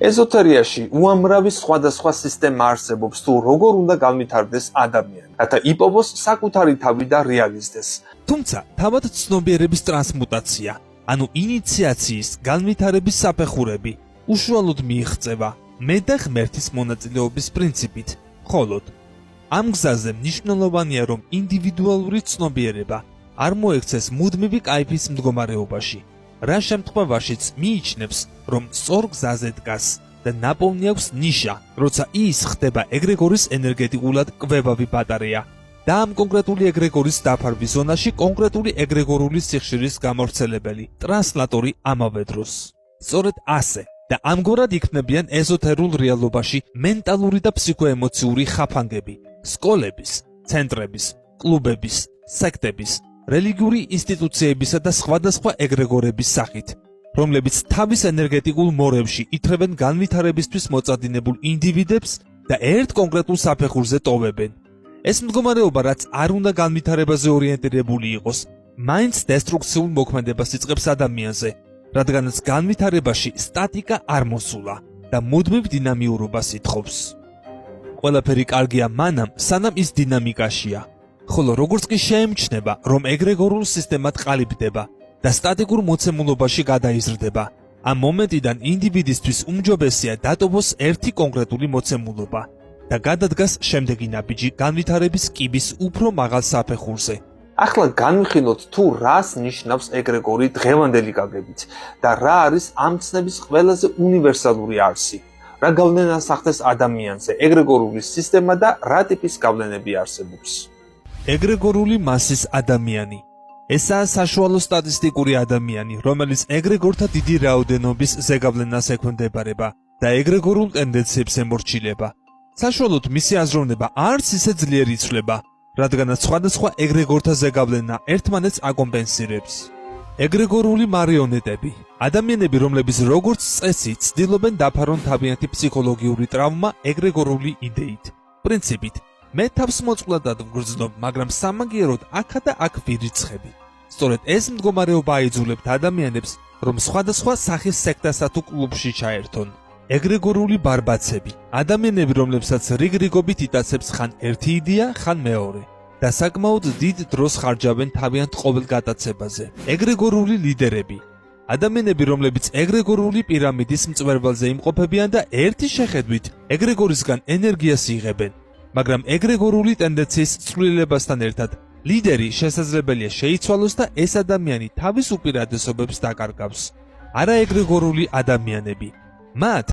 ეზოთერიაში უამრავი სხვადასხვა სისტემა არსებობს თუ როგორ უნდა განვითარდეს ადამიანი, რათა იპოვოს საკუთარი თავი და რეალიზდეს. თუმცა, თავად ცნობიერების ტრანსმუტაცია, ანუ ინიციაციის განვითარების საფეხურები, უშუალოდ მიიღწევა მე და ღმერთის მონაწილეობის პრინციპით, მხოლოდ ამ გზაზე მნიშვნელოვანია, რომ ინდივიდუალური ცნობიერება არ მოექცეს მუდმივი კაიფის მდგომარეობაში, რა შემთხვევაშიც მიიჩნევს, რომ სწორ გზაზე დგას და ნაპოვნი აქვს ნიშა, როცა ის ხდება ეგრეგორის ენერგეტიკულად კვებავი ბატარეა და ამ კონკრეტული ეგრეგორის დაფარვის ზონაში კონკრეტული ეგრეგორული სიხშირის გამავრცელებელი, ტრანსლატორი ამავე დროს. სწორედ ასე და ამგვარად იქნებიან ეზოთერულ რეალობაში მენტალური და ფსიქოემოციური ხაფანგები, სკოლების, ცენტრების, კლუბების, სექტების, რელიგიური ინსტიტუციებისა და სხვადასხვა ეგრეგორების სახით, რომლებიც თავის ენერგეტიკულ მორევში ითრევენ განვითარებისთვის მოწადინებულ ინდივიდებს და ერთ კონკრეტულ საფეხურზე ტოვებენ. ეს მდგომარეობა, რაც არ უნდა განვითარებაზე ორიენტირებული იყოს, მაინც დესტრუქციულ მოქმედებას იწყებს ადამიანზე, რადგანაც განვითარებაში სტატიკა არ მოსულა და მუდმივ დინამიურობას ითხოვს. ყველაფერი კარგია მანამ, სანამ ის დინამიკაშია, ხოლო როგორც კი შეემჩნევა, რომ ეგრეგორულ სისტემად ყალიბდება და სტატიკურ მოცემულობაში გადაიზრდება, ამ მომენტიდან ინდივიდისთვის უმჯობესია დატოვოს ერთი კონკრეტული მოცემულობა და გადადგას შემდეგი ნაბიჯი განვითარების კიბის უფრო მაღალ საფეხურზე. ახლა განვიხილოთ თუ რას ნიშნავს ეგრეგორი დღევანდელი გაგებით და რა არის ამ ცნების ყველაზე უნივერსალური არსი. რა გავლენას ახდენს ადამიანზე ეგრეგორული სისტემა და რა ტიპის გავლენები არსებობს. ეგრეგორული მასის ადამიანი. ესაა საშუალო სტატისტიკური ადამიანი, რომელიც ეგრეგორთა დიდი რაოდენობის ზეგავლენას ექვემდებარება და ეგრეგორულ ტენდენციებს ემორჩილება. საშუალოდ მისი აზროვნება არც ისე ძლიერ იცვლება, რადგანაც სხვადასხვა ეგრეგორთა ზეგავლენა ერთმანეთს აკომპენსირებს. ეგრეგორული მარიონეტები, ადამიანები, რომლებიც როგორც წესი ცდილობენ დაფარონ თავიანთი ფსიქოლოგიური ტრავმა ეგრეგორული იდეით, პრინციპით მე თავს მოწყვლადად ვგრძნობ, მაგრამ სამაგიეროდ აქა და აქ ვირიცხები. სწორედ ეს მდგომარეობა აიძულებთ ადამიანებს, რომ სხვადასხვა სახის სექტასა თუ კლუბში ჩაერთონ. ეგრეგორული ბარბაცები, ადამიანები, რომლებსაც რიგრიგობით იტაცებს ხან ერთი იდეა, ხან მეორე და საკმაოდ დიდ დროს ხარჯავენ თავიანთ ყოველ გატაცებაზე. ეგრეგორული ლიდერები, ადამიანები, რომლებიც ეგრეგორული პირამიდის მწვერვალზე იმყოფებიან და ერთი შეხედვით ეგრეგორისგან ენერგიას იღებენ. მაგრამ ეგრეგორული ტენდენციის ცვლილებასთან ერთად ლიდერი შესაძლებელია შეიცვალოს და ეს ადამიანი თავის უპირატესობებს დაკარგავს. არაეგრეგორული ადამიანები, მათ